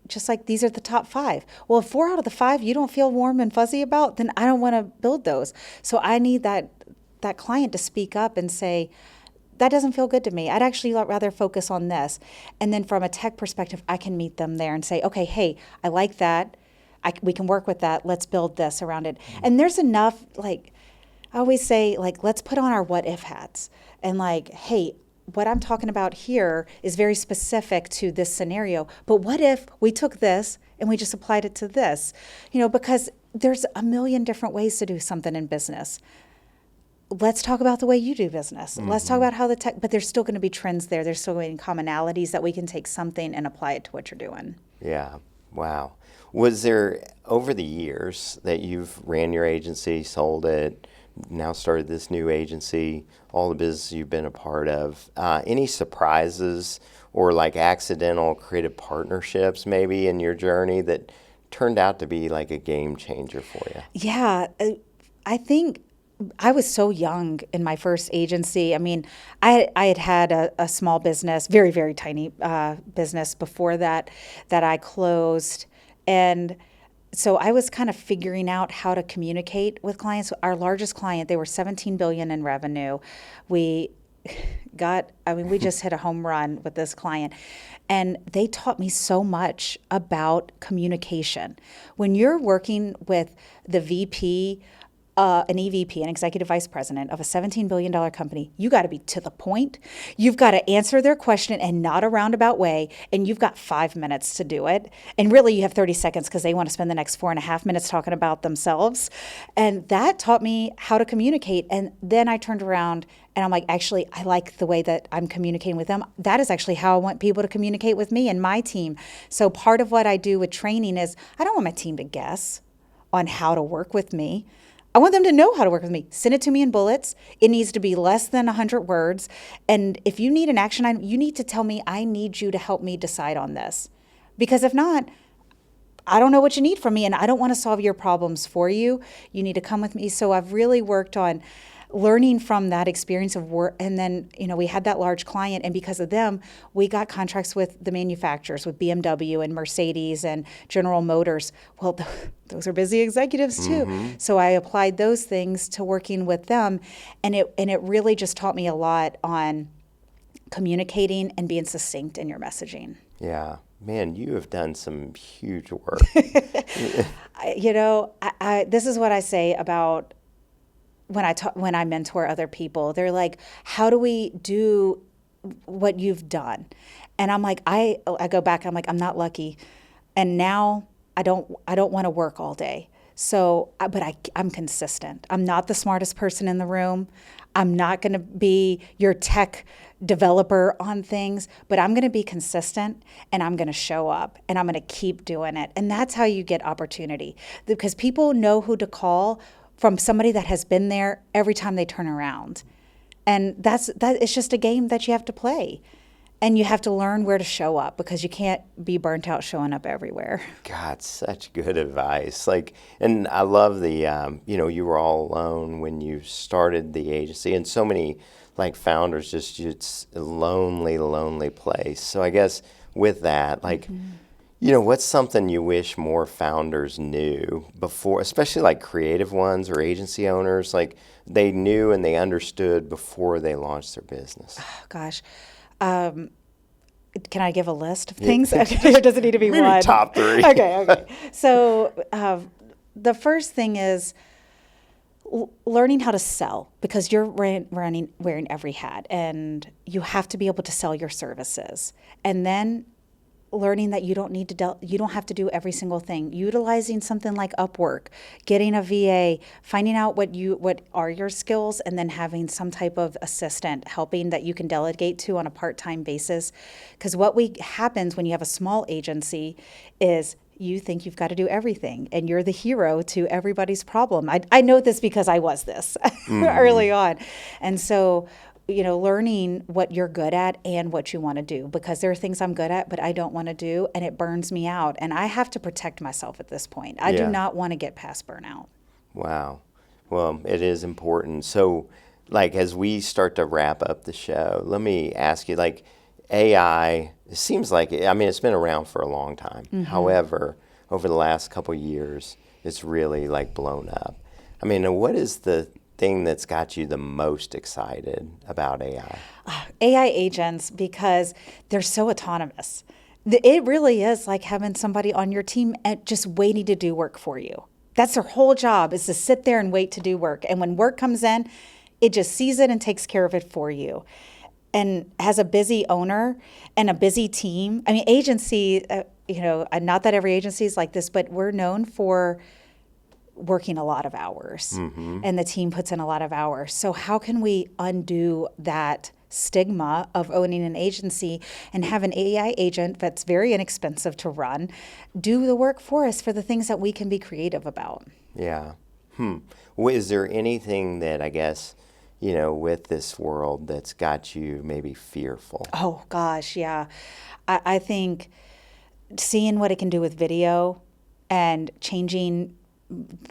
just like these are the top 5. Well, if 4 out of the 5 you don't feel warm and fuzzy about, then I don't want to build those. So I need that client to speak up and say, that doesn't feel good to me. I'd actually rather focus on this. And then from a tech perspective, I can meet them there and say, okay, hey, I like that. We can work with that. Let's build this around it. And there's enough, I always say, let's put on our what if hats. And hey, what I'm talking about here is very specific to this scenario. But what if we took this and we just applied it to this? Because there's a million different ways to do something in business. Let's talk about the way you do business. Let's talk about how but there's still going to be trends there. There's still going to be commonalities that we can take something and apply it to what you're doing. Yeah. Wow. Was there, over the years that you've ran your agency, sold it, now started this new agency, all the business you've been a part of, any surprises or accidental creative partnerships maybe in your journey that turned out to be a game changer for you? Yeah, I think I was so young in my first agency. I mean, I had a small business, very, very tiny business before that I closed. And so I was kind of figuring out how to communicate with clients. Our largest client, they were $17 billion in revenue. We just hit a home run with this client. And they taught me so much about communication. When you're working with the VP, an EVP, an executive vice president of a $17 billion company, you got to be to the point. You've got to answer their question and not a roundabout way. And you've got 5 minutes to do it. And really you have 30 seconds because they want to spend the next 4.5 minutes talking about themselves. And that taught me how to communicate. And then I turned around and I'm like, actually, I like the way that I'm communicating with them. That is actually how I want people to communicate with me and my team. So part of what I do with training is I don't want my team to guess on how to work with me. I want them to know how to work with me. Send it to me in bullets. It needs to be less than 100 words. And if you need an action item, you need to tell me, I need you to help me decide on this. Because if not, I don't know what you need from me and I don't want to solve your problems for you. You need to come with me. So I've really worked on learning from that experience of work. And then, we had that large client, and because of them, we got contracts with the manufacturers, with BMW and Mercedes and General Motors. Well, those are busy executives too. So I applied those things to working with them. And it really just taught me a lot on communicating and being succinct in your messaging. Yeah. Man, you have done some huge work. This is what I say about when I mentor other people. They're like, how do we do what you've done. And I'm like, I go back, I'm like, I'm not lucky. And now I don't want to work all day. So, I'm consistent. I'm not the smartest person in the room. I'm not going to be your tech developer on things, but I'm going to be consistent and I'm going to show up and I'm going to keep doing it. And that's how you get opportunity, because people know who to call from somebody that has been there every time they turn around. And it's just a game that you have to play. And you have to learn where to show up, because you can't be burnt out showing up everywhere. God, such good advice. Like, and I love the, you were all alone when you started the agency, and so many like founders it's a lonely place. So I guess with that, like, what's something you wish more founders knew before, especially like creative ones or agency owners, like they knew and they understood before they launched their business? Oh, gosh. Can I give a list of things? It doesn't need to be Maybe one. top 3. Okay. So the first thing is learning how to sell, because you're wearing every hat, and you have to be able to sell your services. And then learning that you don't have to do every single thing. Utilizing something like Upwork, getting a VA, finding out what are your skills, and then having some type of assistant helping that you can delegate to on a part-time basis. Because happens when you have a small agency is you think you've got to do everything, and you're the hero to everybody's problem. I know this because I was this early on. And so learning what you're good at and what you want to do, because there are things I'm good at, but I don't want to do, and it burns me out. And I have to protect myself at this point. I do not want to get past burnout. Wow. Well, it is important. So, like, as we start to wrap up the show, let me ask you, like, AI, it seems like, it's been around for a long time. However, over the last couple of years, it's really, like, blown up. What is the thing that's got you the most excited about AI? AI agents, because they're so autonomous. It really is like having somebody on your team and just waiting to do work for you. That's their whole job, is to sit there and wait to do work. And when work comes in, it just sees it and takes care of it for you. And has a busy owner and a busy team. Agency, not that every agency is like this, but we're known for working a lot of hours, and the team puts in a lot of hours. So how can we undo that stigma of owning an agency and have an AI agent that's very inexpensive to run do the work for us for the things that we can be creative about? Yeah. Is there anything that, I guess, with this world that's got you maybe fearful? Oh gosh, yeah. I think seeing what it can do with video and changing,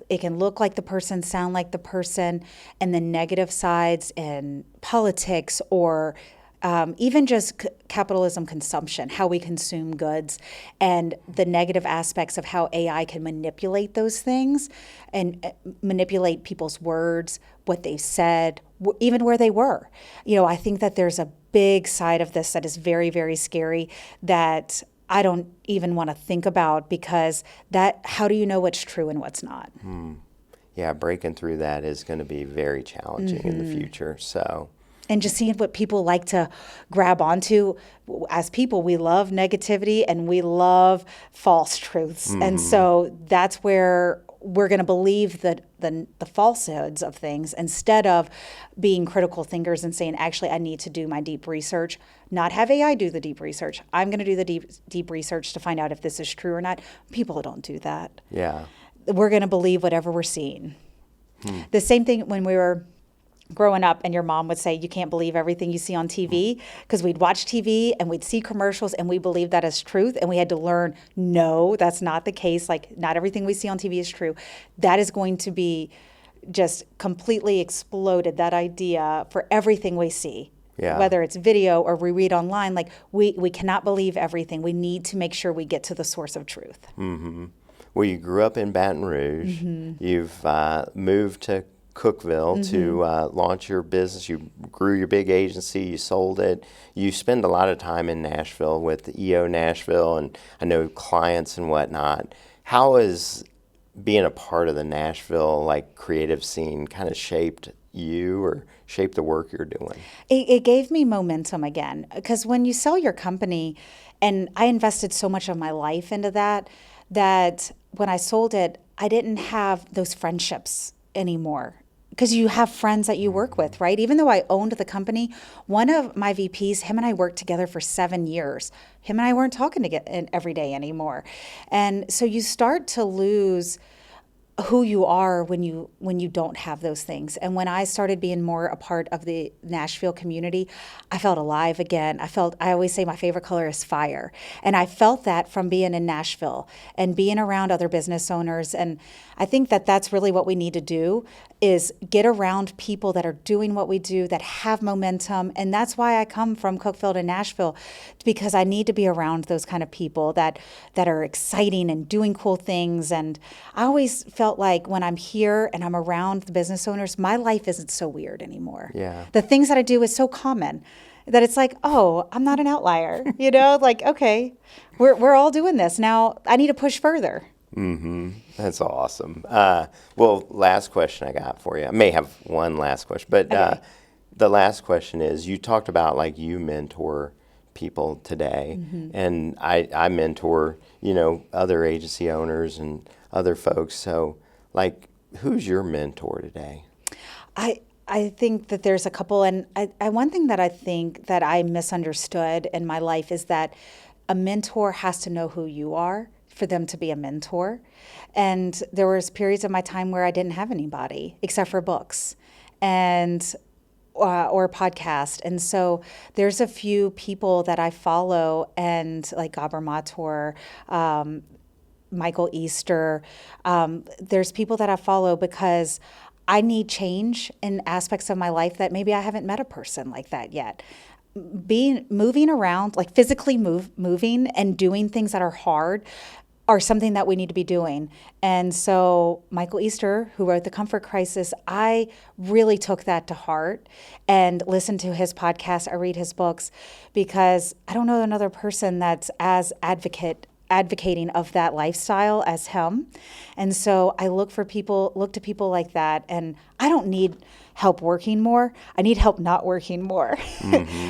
it can look like the person, sound like the person, and the negative sides in politics, or even just capitalism consumption, how we consume goods, and the negative aspects of how AI can manipulate those things and manipulate people's words, what they said, even where they were. I think that there's a big side of this that is very, very scary that I don't even want to think about, because how do you know what's true and what's not? Yeah, breaking through that is going to be very challenging in the future. So, and just seeing what people like to grab onto. As people, we love negativity and we love false truths. And so that's where we're going to believe the falsehoods of things, instead of being critical thinkers and saying, actually, I need to do my deep research, not have AI do the deep research. I'm going to do the deep research to find out if this is true or not. People don't do that. Yeah. We're going to believe whatever we're seeing. The same thing when we were growing up, and your mom would say, you can't believe everything you see on TV, because we'd watch TV and we'd see commercials and we believed that as truth, and we had to learn, no, that's not the case. Like, not everything we see on TV is true. That is going to be just completely exploded, that idea, for everything we see. Yeah. Whether it's video or we read online, like we cannot believe everything. We need to make sure we get to the source of truth. Well, you grew up in Baton Rouge. You've moved to Cookeville to launch your business. You grew your big agency. You sold it. You spend a lot of time in Nashville with EO Nashville, and I know clients and whatnot. How has being a part of the Nashville creative scene kind of shaped you or shape the work you're doing? It gave me momentum again, because when you sell your company, and I invested so much of my life into that, that when I sold it, I didn't have those friendships anymore. Because you have friends that you work with, right? Even though I owned the company, one of my VPs, him and I worked together for 7 years. Him and I weren't talking every day anymore. And so you start to lose who you are when you don't have those things. And when I started being more a part of the Nashville community, I felt alive again. I always say my favorite color is fire. And I felt that from being in Nashville and being around other business owners. And I think that that's really what we need to do, is get around people that are doing what we do, that have momentum. And that's why I come from Cookeville to Nashville, because I need to be around those kind of people that are exciting and doing cool things. And I always felt like when I'm here and I'm around the business owners, my life isn't so weird anymore. Yeah. The things that I do is so common that it's like, oh, I'm not an outlier. Like, okay, we're all doing this. Now I need to push further. Mm-hmm. That's awesome. Well, last question I got for you. I may have one last question, but Okay. The last question is, you talked about like you mentor people today, and I mentor, other agency owners and other folks. So like, who's your mentor today? I think that there's a couple, and one thing that I think that I misunderstood in my life is that a mentor has to know who you are for them to be a mentor. And there was periods of my time where I didn't have anybody except for books and or a podcast. And so there's a few people that I follow, and like Gabor Mator, Michael Easter. There's people that I follow because I need change in aspects of my life that maybe I haven't met a person like that yet. Moving around, like physically moving and doing things that are hard, are something that we need to be doing. And so Michael Easter, who wrote The Comfort Crisis, I really took that to heart and listened to his podcast. I read his books, because I don't know another person that's as advocating of that lifestyle as him. And so I look to people like that, and I don't need help working more. I need help not working more,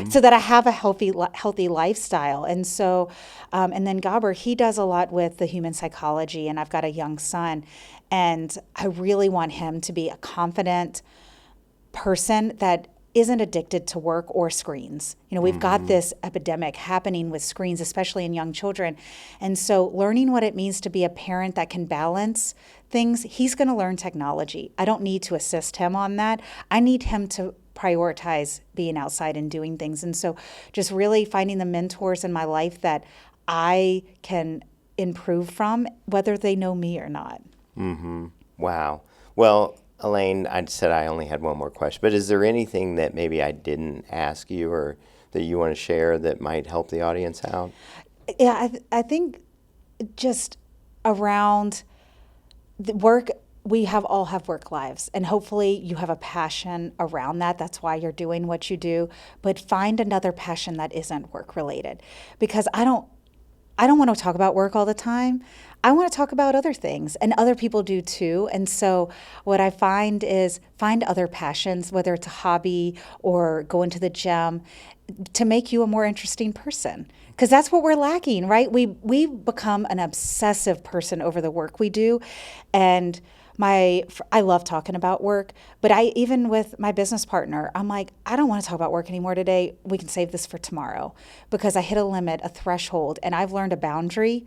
so that I have a healthy lifestyle. And so, and then Gabor, he does a lot with the human psychology, and I've got a young son, and I really want him to be a confident person that isn't addicted to work or screens. We've got this epidemic happening with screens, especially in young children. And so learning what it means to be a parent that can balance things, he's going to learn technology. I don't need to assist him on that. I need him to prioritize being outside and doing things. And so just really finding the mentors in my life that I can improve from, whether they know me or not. Mm-hmm. Wow. Well, Alane, I said I only had one more question, but is there anything that maybe I didn't ask you or that you want to share that might help the audience out? Yeah, I think just around the work, we all have work lives, and hopefully you have a passion around that. That's why you're doing what you do. But find another passion that isn't work related, because I don't want to talk about work all the time. I want to talk about other things, and other people do too. And so what I find is find other passions, whether it's a hobby or going to the gym, to make you a more interesting person. Because that's what we're lacking, right? We become an obsessive person over the work we do. And I love talking about work, but even with my business partner, I'm like, I don't want to talk about work anymore today. We can save this for tomorrow, because I hit a limit, a threshold, and I've learned a boundary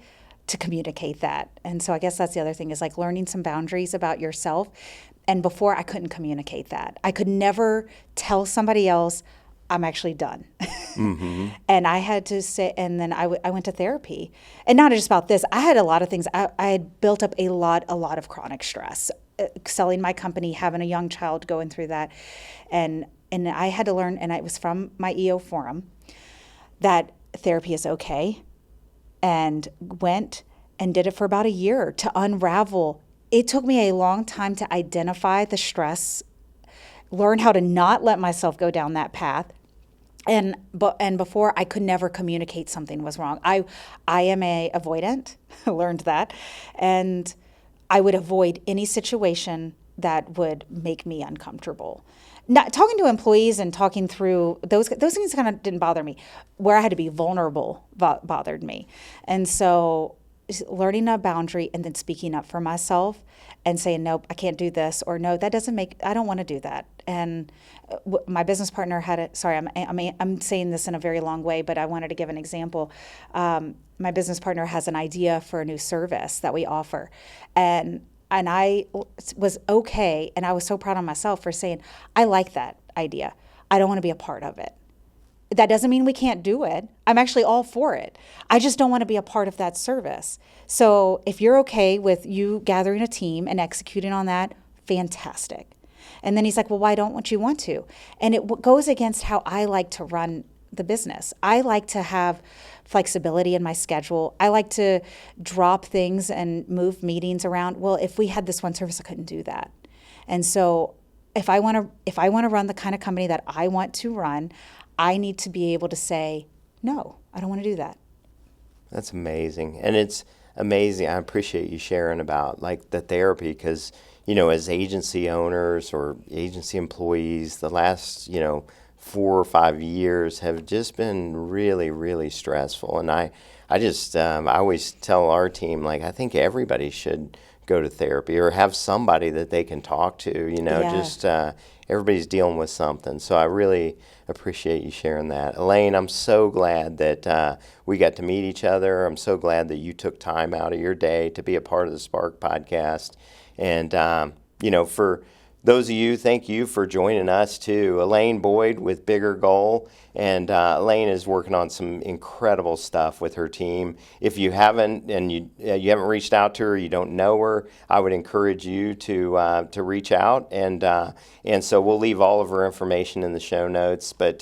to communicate that. And so I guess that's the other thing, is like learning some boundaries about yourself. And before, I couldn't communicate that. I could never tell somebody else, I'm actually done. Mm-hmm. And I had to say, and then I went to therapy. And not just about this, I had a lot of things. I had built up a lot of chronic stress, selling my company, having a young child, going through that. And I had to learn, and it was from my EO forum, that therapy is okay. And went and did it for about a year to unravel. It took me a long time to identify the stress, learn how to not let myself go down that path. And before, I could never communicate something was wrong. I am avoidant, learned that. And I would avoid any situation that would make me uncomfortable. Not talking to employees and talking through those things kind of didn't bother me. Where I had to be vulnerable bothered me. And so learning a boundary and then speaking up for myself and saying, nope, I can't do this, or no, that doesn't make, I don't want to do that. And my business partner had it, sorry, I'm saying this in a very long way, but I wanted to give an example. My business partner has an idea for a new service that we offer. And I was okay, and I was so proud of myself for saying, I like that idea. I don't want to be a part of it. That doesn't mean we can't do it. I'm actually all for it. I just don't want to be a part of that service. So if you're okay with you gathering a team and executing on that, fantastic. And then he's like, well, why don't you want to? And it goes against how I like to run the business. I like to have flexibility in my schedule. I like to drop things and move meetings around. Well, if we had this one service, I couldn't do that. And so if I want to run the kind of company that I want to run, I need to be able to say, no, I don't want to do that. That's amazing. And it's amazing. I appreciate you sharing about like the therapy, because, you know, as agency owners or agency employees, the last, 4 or 5 years have just been really, really stressful. And I always tell our team, like, I think everybody should go to therapy or have somebody that they can talk to, everybody's dealing with something. So I really appreciate you sharing that. Alane, I'm so glad that we got to meet each other. I'm so glad that you took time out of your day to be a part of the Spark podcast. And, for those of you, thank you for joining us too. Alane Boyd with Bigger Goal, and Alane is working on some incredible stuff with her team. If you haven't, and you haven't reached out to her, you don't know her, I would encourage you to reach out, and so we'll leave all of her information in the show notes. But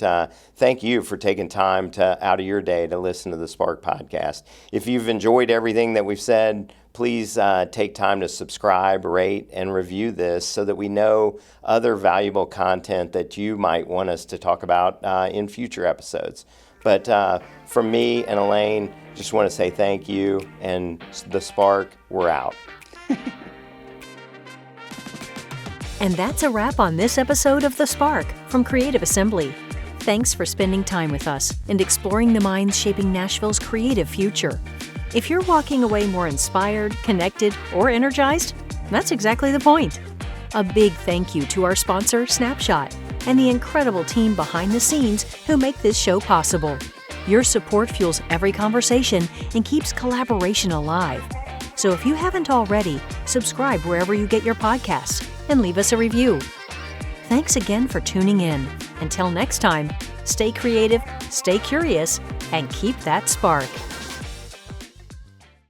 thank you for taking time out of your day to listen to the Spark podcast. If you've enjoyed everything that we've said, please take time to subscribe, rate, and review this so that we know other valuable content that you might want us to talk about in future episodes. But from me and Alane, just want to say thank you, and the Spark, we're out. And that's a wrap on this episode of The Spark from Creative Assembly. Thanks for spending time with us and exploring the minds shaping Nashville's creative future. If you're walking away more inspired, connected, or energized, that's exactly the point. A big thank you to our sponsor, Snapshot, and the incredible team behind the scenes who make this show possible. Your support fuels every conversation and keeps collaboration alive. So if you haven't already, subscribe wherever you get your podcasts and leave us a review. Thanks again for tuning in. Until next time, stay creative, stay curious, and keep that spark.